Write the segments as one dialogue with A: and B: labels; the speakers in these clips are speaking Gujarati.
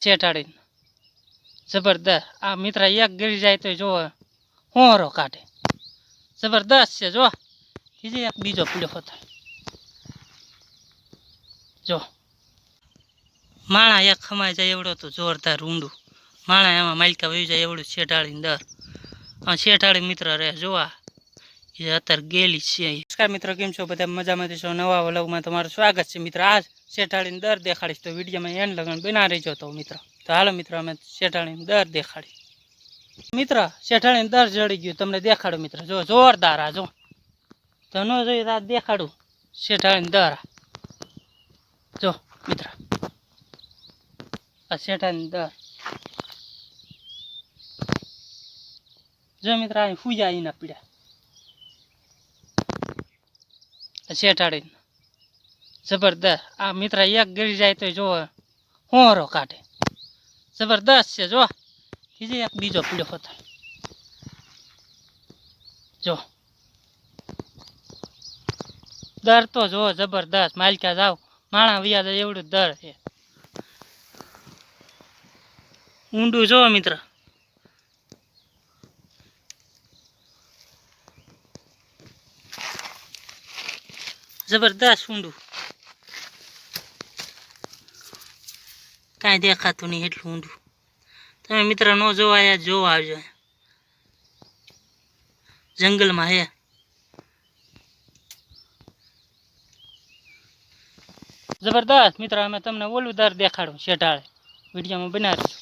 A: ચેટાડી જબરદસ્ત આ મિત્ર એક ગીરી જાય તો જો હોરો કાઢે જબરદસ્ત છે જો બીજી એક બીજો પીડ્યો હતો જો માણા એક ખમાઈ જાય એવડો તો જોરદાર ઊંડું માણા એમાં માલિકા વહી જાય એવડું શેઠાળીની દર આ શેઠાળી મિત્ર રહે જોવા એ અત્યારે ગેલી છે નમસ્કાર મિત્રો કેમ છો બધા મજામાં છો નવા વ્લોગમાં તમારું સ્વાગત છે મિત્ર આજ શેઠાળીની દર દેખાડીશ તો વિડીયોમાં એન્ડ લગન બના રહીજો તો મિત્ર તો હાલો મિત્રો અમે શેઠાળીની દર દેખાડી મિત્ર શેઠાળીની દર જડી ગયું તમને દેખાડું મિત્ર જો જોરદાર આ જો તો ન જોઈએ તો આ દેખાડું શેઠાળીની દર જો મિત્ર આ શેઠાળીની દર જો મિત્ર અહીં ફૂજા એના પીડ્યા શેઠાડી જબરદસ્ત આ મિત્ર એક ગીરી જાય તો જો હોરો કાઢે જબરદસ્ત છે જો બીજી એક બીજો પીડ્યો હતો જો દર તો જો જબરદસ્ત માલિકા જાવ માણા વ્યાજ એવડું દર છે ઊંડું જો મિત્ર જબરદસ્ત ઊંડું કાંઈ દેખાતું નહીં એટલું ઊંડું તમે મિત્ર ન જોવાયા જોવા આવજો જંગલમાં હે જબરદસ્ત મિત્ર અમે તમને ઓલું દર દેખાડું શેઠાળે વિડીયોમાં બનાવ્યું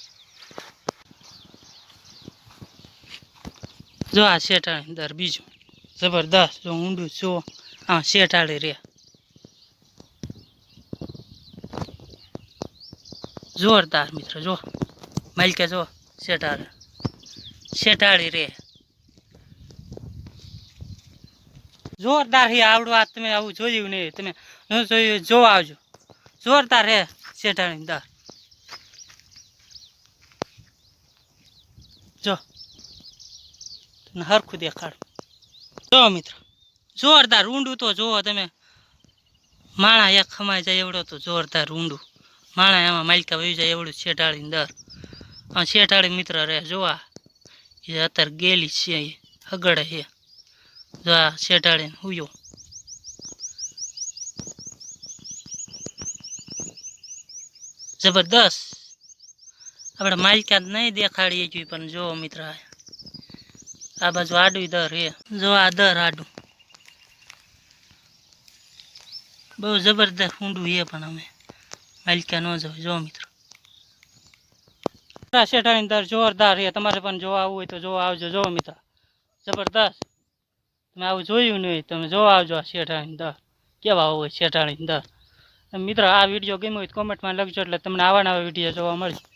A: જો આ શેઠાળે દર બીજું જબરદસ્ત જો ઊંડું જો હા શેઠાળે રે જોરદાર મિત્ર જો માલિકા જો શેઠાળી રે જોરદાર હે આવડું આ તમે આવું જોયું નહીં તમે ન જોયું જોવા આવજો જોરદાર હે શેઠાળી દર જો તને હરખું દેખાડું જો મિત્ર જોરદાર ઊંડું તો જોવો તમે માણા એક ખમાઈ જાય એવડો તો જોરદાર ઊંડું માણા એમાં માલિકા વહી જાય એવડું શેઠાળીની દર આ શેઠાળી મિત્ર રહે જોવા એ અત્યારે ગેલી છે હગડે છે જો આ શેઠાળીને હુયો જબરદસ્ત આપણે માલિકા નહીં દેખાડીએ છીએ પણ જો મિત્ર આ બાજુ આડું દર હે જો આ દર આડું બહુ જબરદસ્ત ઊંડું છે પણ અમે માલિકા ન જોવે જો મિત્રો શેઠાળીની દર જોરદાર છે તમારે પણ જોવા આવવું હોય તો જોવા આવજો જો મિત્ર જબરદસ્ત તમે આવું જોયું નહીં તમે જોવા આવજો આ શેઠાળીની દર કેવા હોય શેઠાળીની દર મિત્ર આ વિડીયો ગમ્યો હોય તો કોમેન્ટમાં લખજો એટલે તમને આવા નવા વિડીયો જોવા મળશે